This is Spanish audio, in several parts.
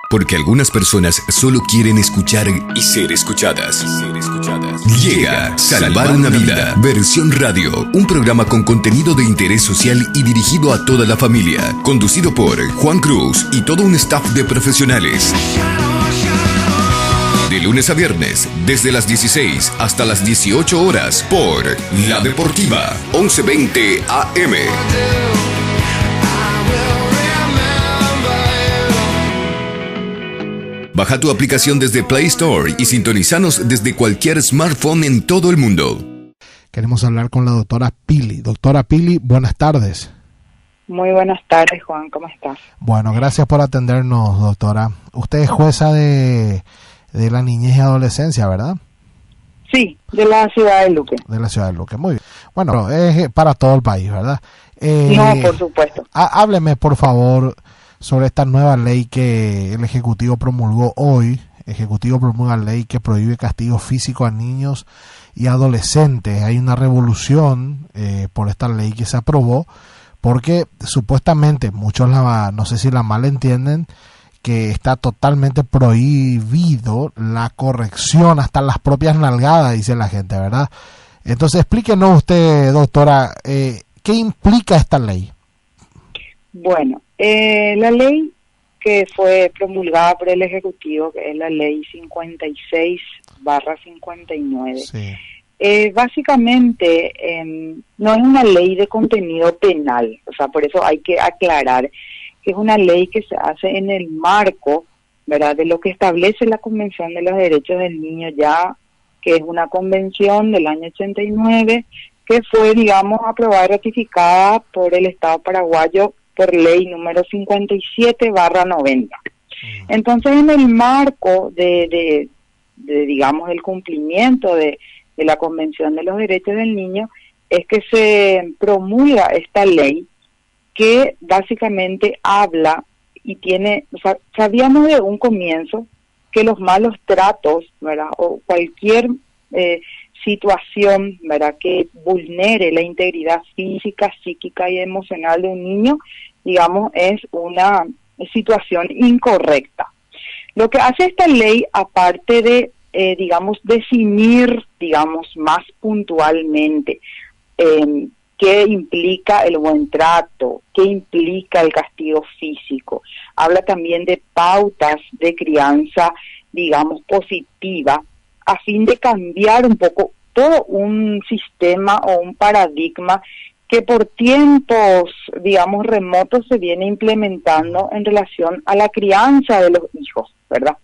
Porque algunas personas solo quieren escuchar y ser escuchadas. Llega Salvar una Vida, versión radio, un programa con contenido de interés social y dirigido a toda la familia, conducido por Juan Cruz y todo un staff de profesionales. De lunes a viernes, desde las 16 hasta las 18 horas, por La Deportiva, 1120 AM. Baja tu aplicación desde Play Store y sintonizanos desde cualquier smartphone en todo el mundo. Queremos hablar con la doctora Pili. Doctora Pili, buenas tardes. Muy buenas tardes, Juan. ¿Cómo estás? Bueno, gracias por atendernos, doctora. Usted es jueza de la niñez y adolescencia, ¿verdad? Sí, de la ciudad de Luque. De la ciudad de Luque, muy bien. Bueno, es para todo el país, ¿verdad? No, por supuesto. Hábleme, por favor, sobre esta nueva ley que el Ejecutivo promulgó hoy. El Ejecutivo promulga ley que prohíbe castigo físico a niños y adolescentes. Hay una revolución por esta ley que se aprobó, porque supuestamente muchos no sé si la malentienden, que está totalmente prohibido la corrección, hasta las propias nalgadas, dice la gente, ¿verdad? Entonces, explíquenos usted, doctora, ¿qué implica esta ley? Bueno, la ley que fue promulgada por el Ejecutivo, que es la ley 56/59, sí. Básicamente no es una ley de contenido penal, o sea, por eso hay que aclarar que es una ley que se hace en el marco, ¿verdad?, de lo que establece la Convención de los Derechos del Niño, ya que es una convención del año 89, que fue, digamos, aprobada y ratificada por el Estado paraguayo por ley número 57/90. Entonces, en el marco de digamos, el cumplimiento de la Convención de los Derechos del Niño, es que se promulga esta ley que básicamente habla y tiene, o sea, sabíamos de un comienzo que los malos tratos, ¿verdad?, o cualquier situación, ¿verdad?, que vulnere la integridad física, psíquica y emocional de un niño, digamos, es una situación incorrecta. Lo que hace esta ley, aparte de, digamos, definir, digamos, más puntualmente qué implica el buen trato, qué implica el castigo físico, habla también de pautas de crianza, digamos, positiva, a fin de cambiar un poco todo un sistema o un paradigma que por tiempos, digamos, remotos se viene implementando en relación a la crianza de los hijos, ¿verdad?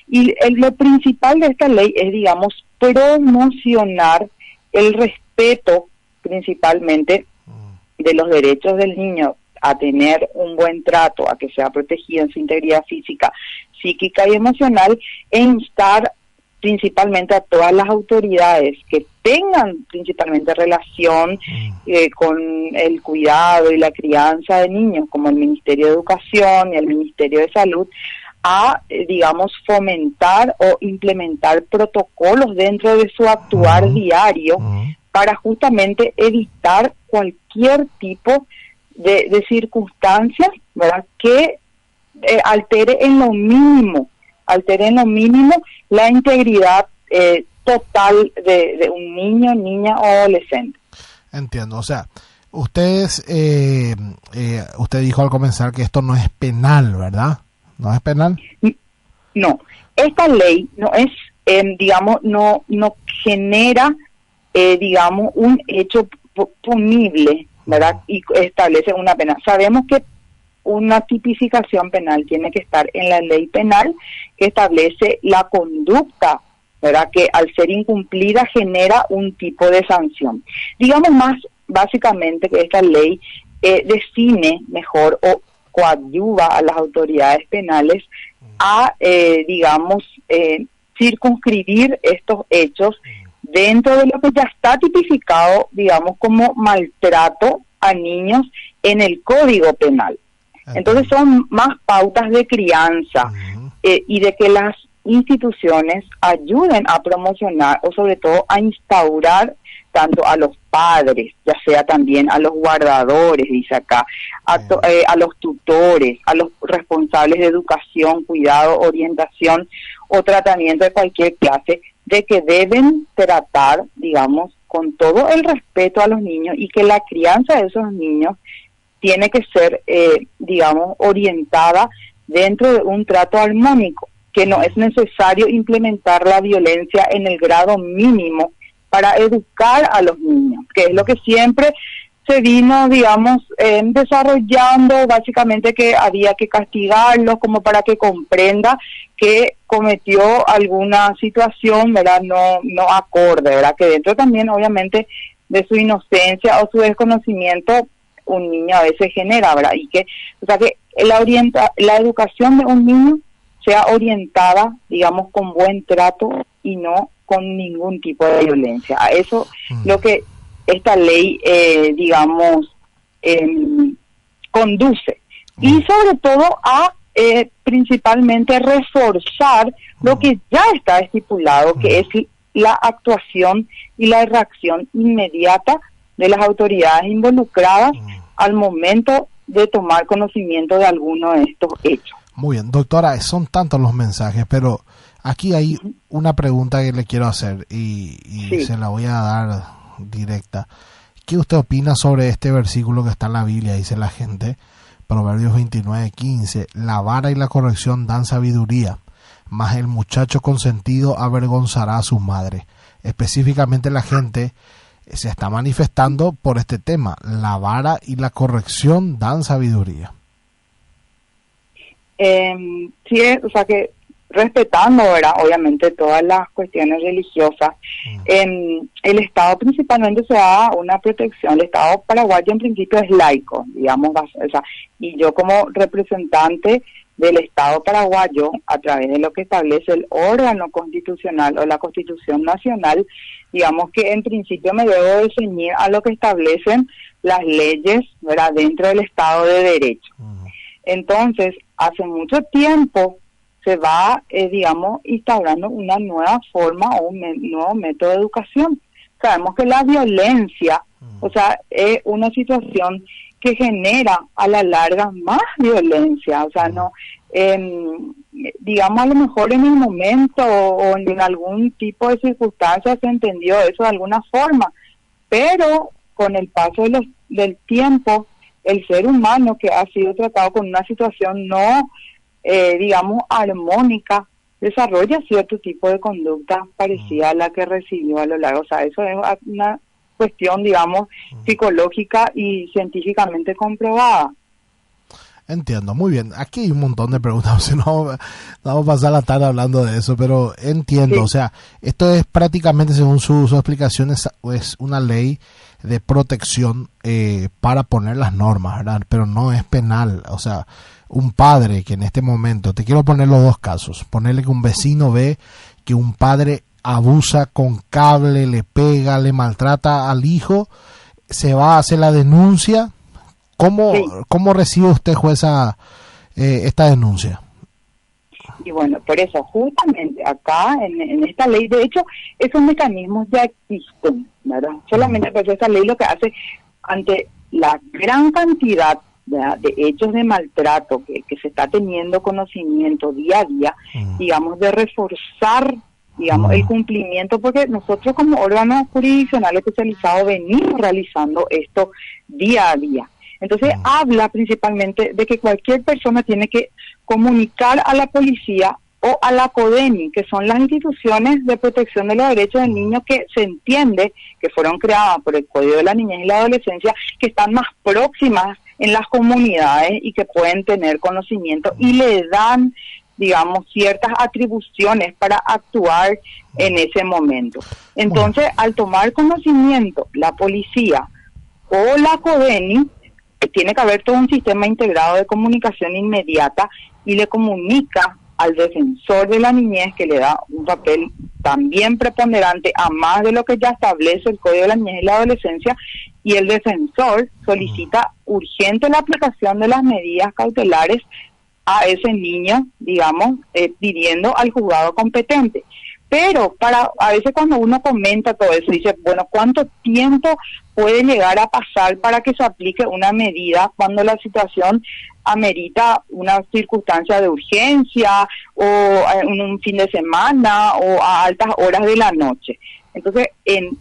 Y lo principal de esta ley es, digamos, promocionar el respeto principalmente de los derechos del niño a tener un buen trato, a que sea protegido en su integridad física, psíquica y emocional, e instar principalmente a todas las autoridades que tengan principalmente relación con el cuidado y la crianza de niños, como el Ministerio de Educación y el Ministerio de Salud, a, digamos, fomentar o implementar protocolos dentro de su actuar diario para justamente evitar cualquier tipo de circunstancias, ¿verdad?, que altere en lo mínimo la integridad total de un niño, niña o adolescente. Entiendo, o sea, usted dijo al comenzar que esto no es penal, ¿verdad? ¿No es penal? No, esta ley no es, digamos, no genera, digamos, un hecho punible, ¿verdad?, y establece una pena. Sabemos que una tipificación penal tiene que estar en la ley penal, que establece la conducta, ¿verdad?, que al ser incumplida genera un tipo de sanción. Digamos más básicamente que esta ley define mejor o coadyuva a las autoridades penales a, digamos, circunscribir estos hechos dentro de lo que ya está tipificado, digamos, como maltrato a niños en el Código Penal. Entonces son más pautas de crianza y de que las instituciones ayuden a promocionar o sobre todo a instaurar tanto a los padres, ya sea también a los guardadores, dice acá, a los tutores, a los responsables de educación, cuidado, orientación o tratamiento de cualquier clase, de que deben tratar, digamos, con todo el respeto a los niños y que la crianza de esos niños tiene que ser, digamos, orientada dentro de un trato armónico, que no es necesario implementar la violencia en el grado mínimo para educar a los niños, que es lo que siempre se vino, digamos, desarrollando, básicamente que había que castigarlos como para que comprenda que cometió alguna situación, ¿verdad?, no acorde, ¿verdad?, que dentro también, obviamente, de su inocencia o su desconocimiento, un niño a veces genera, ¿verdad?, y que, o sea, que la educación de un niño sea orientada, digamos, con buen trato y no con ningún tipo de violencia. A eso lo que esta ley, digamos, conduce. Y sobre todo a principalmente reforzar lo que ya está estipulado, que es la actuación y la reacción inmediata de las autoridades involucradas al momento de tomar conocimiento de alguno de estos hechos. Muy bien, doctora, son tantos los mensajes, pero aquí hay una pregunta que le quiero hacer y sí, se la voy a dar directa. ¿Qué usted opina sobre este versículo que está en la Biblia? Dice la gente, Proverbios 29:15, la vara y la corrección dan sabiduría, mas el muchacho consentido avergonzará a su madre. Específicamente la gente se está manifestando por este tema, la vara y la corrección dan sabiduría. Sí, o sea que respetando, ¿verdad?, obviamente todas las cuestiones religiosas, el Estado principalmente se da una protección. El Estado paraguayo en principio es laico, digamos, o sea, y yo como representante del Estado paraguayo, a través de lo que establece el órgano constitucional o la Constitución Nacional, digamos que en principio me debo de ceñir a lo que establecen las leyes, ¿verdad?, dentro del Estado de Derecho. Entonces, hace mucho tiempo se va, digamos, instaurando una nueva forma o un nuevo método de educación. Sabemos que la violencia, o sea, es una situación que genera a la larga más violencia, o sea, no, digamos, a lo mejor en el momento o en algún tipo de circunstancia se entendió eso de alguna forma, pero con el paso del tiempo, el ser humano que ha sido tratado con una situación no, digamos, armónica, desarrolla cierto tipo de conducta parecida a la que recibió a lo largo. O sea, eso es una cuestión, digamos, psicológica y científicamente comprobada. Entiendo, muy bien. Aquí hay un montón de preguntas, si no vamos a pasar la tarde hablando de eso, pero entiendo, sí. O sea, esto es prácticamente, según su explicación, es una ley de protección para poner las normas, ¿verdad? Pero no es penal. O sea, un padre que en este momento, te quiero poner los dos casos, ponerle que un vecino ve que un padre abusa con cable, le pega, le maltrata al hijo, se va a hacer la denuncia. ¿Cómo recibe usted, jueza, esta denuncia? Y bueno, por eso, justamente acá, en esta ley, de hecho, esos mecanismos ya existen, ¿verdad? Solamente pues esta ley lo que hace, ante la gran cantidad de hechos de maltrato que se está teniendo conocimiento día a día, digamos, de reforzar, digamos, el cumplimiento, porque nosotros como órgano jurisdiccional especializado venimos realizando esto día a día. Entonces habla principalmente de que cualquier persona tiene que comunicar a la policía o a la CODENI, que son las instituciones de protección de los derechos del niño que se entiende que fueron creadas por el Código de la Niñez y la Adolescencia, que están más próximas en las comunidades y que pueden tener conocimiento y le dan, digamos, ciertas atribuciones para actuar en ese momento. Entonces, al tomar conocimiento la policía o la CODENI, tiene que haber todo un sistema integrado de comunicación inmediata y le comunica al defensor de la niñez, que le da un papel también preponderante a más de lo que ya establece el Código de la Niñez y la Adolescencia, y el defensor solicita urgente la aplicación de las medidas cautelares a ese niño, digamos, pidiendo al juzgado competente. Pero a veces cuando uno comenta todo eso, dice, bueno, ¿cuánto tiempo puede llegar a pasar para que se aplique una medida cuando la situación amerita una circunstancia de urgencia o en un fin de semana o a altas horas de la noche? Entonces,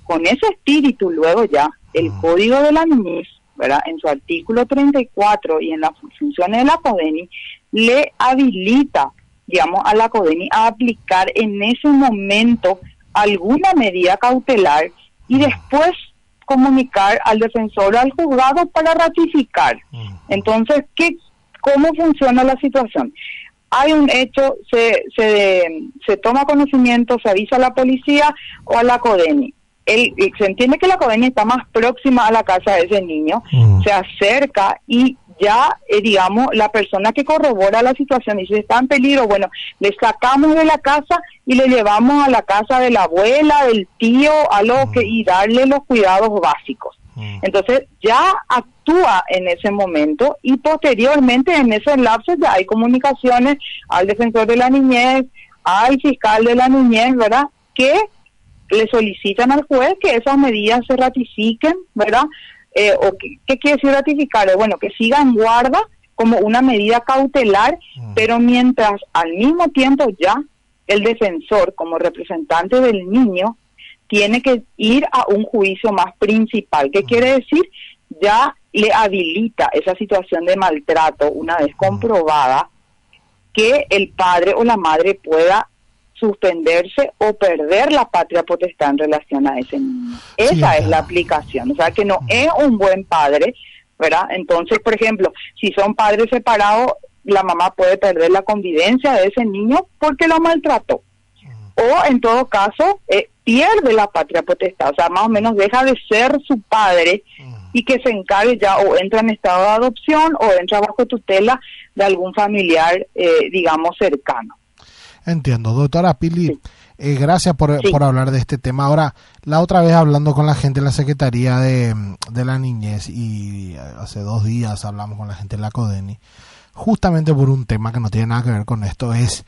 con ese espíritu, luego ya el Código de la Niñez, ¿verdad?, en su artículo 34 y en las funciones de la CODENI, le habilita, digamos, a la CODENI a aplicar en ese momento alguna medida cautelar y después comunicar al defensor o al juzgado para ratificar. Entonces, ¿cómo funciona la situación? Hay un hecho, se toma conocimiento, se avisa a la policía o a la CODENI. Se entiende que la CODENI está más próxima a la casa de ese niño, se acerca y ya, digamos, la persona que corrobora la situación dice, está en peligro, bueno, le sacamos de la casa y le llevamos a la casa de la abuela, del tío, y darle los cuidados básicos. Entonces ya actúa en ese momento y posteriormente en ese lapso ya hay comunicaciones al defensor de la niñez, al fiscal de la niñez, ¿verdad?, que le solicitan al juez que esas medidas se ratifiquen, ¿verdad? ¿Qué quiere decir ratificar? Bueno, que siga en guarda como una medida cautelar, pero mientras al mismo tiempo ya el defensor, como representante del niño, tiene que ir a un juicio más principal. ¿Qué quiere decir? Ya le habilita esa situación de maltrato, una vez comprobada, que el padre o la madre pueda suspenderse o perder la patria potestad en relación a ese niño. Esa es la aplicación, o sea que no es un buen padre, ¿verdad? Entonces, por ejemplo, si son padres separados, la mamá puede perder la convivencia de ese niño porque lo maltrató. O en todo caso, pierde la patria potestad, o sea, más o menos deja de ser su padre y que se encargue ya o entra en estado de adopción o entra bajo tutela de algún familiar, digamos, cercano. Entiendo, doctora Pili, gracias por hablar de este tema. Ahora, la otra vez hablando con la gente de la Secretaría de la Niñez y hace 2 días hablamos con la gente de la CODENI, justamente por un tema que no tiene nada que ver con esto, es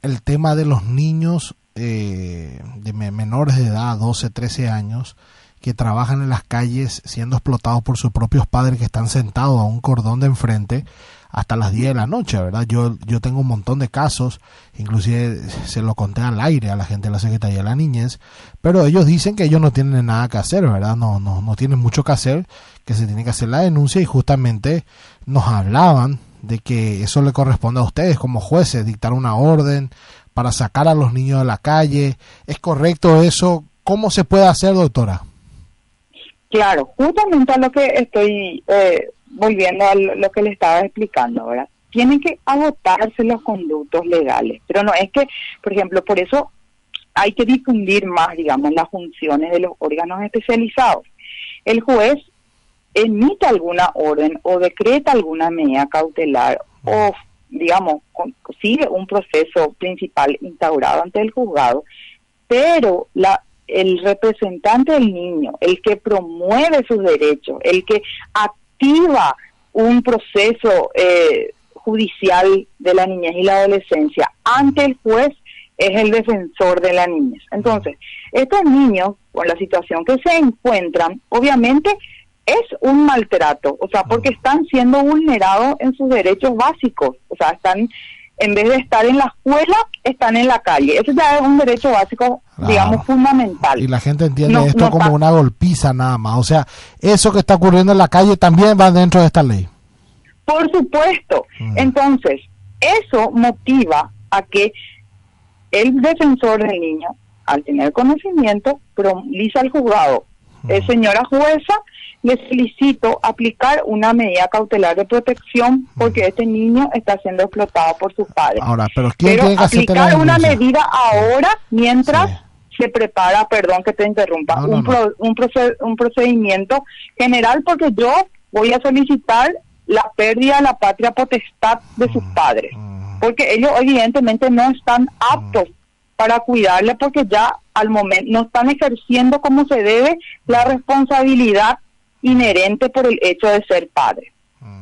el tema de los niños de menores de edad, 12, 13 años, que trabajan en las calles siendo explotados por sus propios padres que están sentados a un cordón de enfrente hasta las 10 de la noche, ¿verdad? Yo tengo un montón de casos, inclusive se lo conté al aire a la gente de la Secretaría de la Niñez, pero ellos dicen que ellos no tienen nada que hacer, ¿verdad? No tienen mucho que hacer, que se tiene que hacer la denuncia y justamente nos hablaban de que eso le corresponde a ustedes como jueces, dictar una orden para sacar a los niños de la calle. ¿Es correcto eso? ¿Cómo se puede hacer, doctora? Claro, justamente a lo que estoy volviendo a lo que le estaba explicando, ¿verdad? Tienen que agotarse los conductos legales, pero no es que, por ejemplo, por eso hay que difundir más, digamos, las funciones de los órganos especializados. El juez emite alguna orden o decreta alguna medida cautelar o, digamos, sigue un proceso principal instaurado ante el juzgado, pero el representante del niño, el que promueve sus derechos, el que activa un proceso judicial de la niñez y la adolescencia ante el juez, es el defensor de la niñez. Entonces, estos niños, con la situación que se encuentran, obviamente es un maltrato, o sea, porque están siendo vulnerados en sus derechos básicos, o sea, están, en vez de estar en la escuela, están en la calle. Eso ya es un derecho básico, digamos, fundamental. Y la gente entiende esto como una golpiza nada más. O sea, eso que está ocurriendo en la calle también va dentro de esta ley. Por supuesto. Entonces, eso motiva a que el defensor del niño, al tener conocimiento, dice al juzgado, señora jueza, le solicito aplicar una medida cautelar de protección porque este niño está siendo explotado por sus padres. Ahora, pero ¿quién tiene que aplicar una medida ahora mientras se prepara, perdón que te interrumpa, un procedimiento general, porque yo voy a solicitar la pérdida de la patria potestad de sus padres, porque ellos evidentemente no están aptos para cuidarle porque ya al momento no están ejerciendo como se debe la responsabilidad inherente por el hecho de ser padre.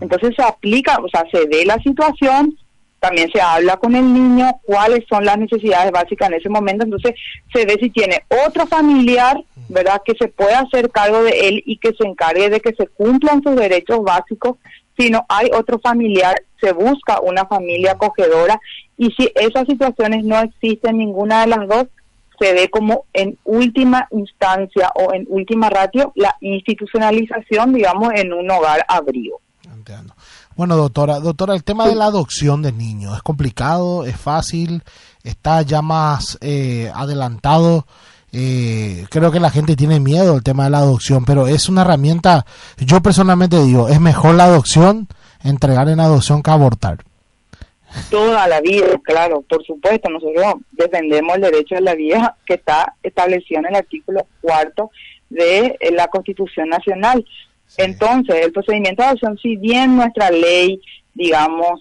Entonces se aplica, o sea, se ve la situación, también se habla con el niño cuáles son las necesidades básicas en ese momento, entonces se ve si tiene otro familiar, ¿verdad?, que se pueda hacer cargo de él y que se encargue de que se cumplan sus derechos básicos. Si no hay otro familiar, se busca una familia acogedora, y si esas situaciones no existen ninguna de las dos, se ve como en última instancia o en última ratio la institucionalización, digamos, en un hogar abrigo. Entiendo. Bueno, doctora, el tema de la adopción de niños, ¿es complicado, es fácil, está ya más adelantado? Creo que la gente tiene miedo al tema de la adopción, pero es una herramienta. Yo personalmente digo, es mejor la adopción, entregar en adopción, que abortar. Toda la vida, claro, por supuesto, nosotros defendemos el derecho a la vida que está establecido en el artículo 4 de la Constitución Nacional. Sí. Entonces, el procedimiento de adopción, si bien nuestra ley, digamos,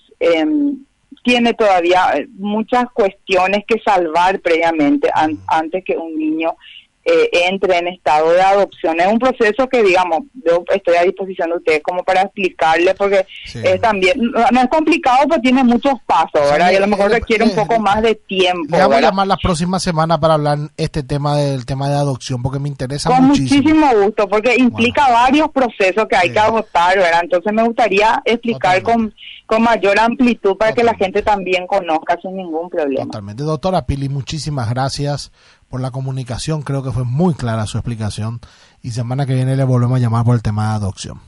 tiene todavía muchas cuestiones que salvar previamente antes que un niño entre en estado de adopción. Es un proceso que, digamos, yo estoy a disposición de ustedes como para explicarle, porque sí, también no es complicado, pero tiene muchos pasos, ¿verdad? Sí, y a lo mejor requiere un poco más de tiempo. Le voy a llamar la próxima semana para hablar este tema del tema de adopción, porque me interesa con muchísimo. Con muchísimo gusto, porque implica varios procesos que hay que agotar, ¿verdad? Entonces me gustaría explicar con mayor amplitud para que la gente también conozca sin ningún problema. Totalmente. Doctora Pili, muchísimas gracias por la comunicación, creo que fue muy clara su explicación, y semana que viene le volvemos a llamar por el tema de adopción.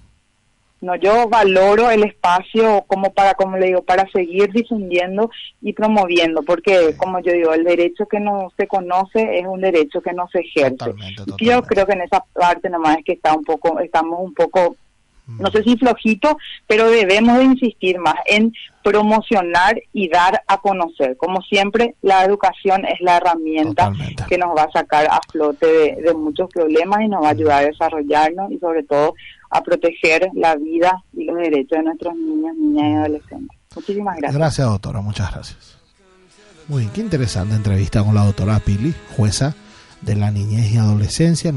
No, yo valoro el espacio como le digo, para seguir difundiendo y promoviendo, porque sí, como yo digo, el derecho que no se conoce es un derecho que no se ejerce. Totalmente. Yo creo que en esa parte nomás es que estamos un poco, no sé si flojito, pero debemos de insistir más en promocionar y dar a conocer. Como siempre, la educación es la herramienta que nos va a sacar a flote de muchos problemas y nos va a ayudar a desarrollarnos y sobre todo a proteger la vida y los derechos de nuestros niños, niñas y adolescentes. Muchísimas gracias. Gracias, doctora, muchas gracias. Muy bien, qué interesante entrevista con la doctora Pili, jueza de la niñez y adolescencia.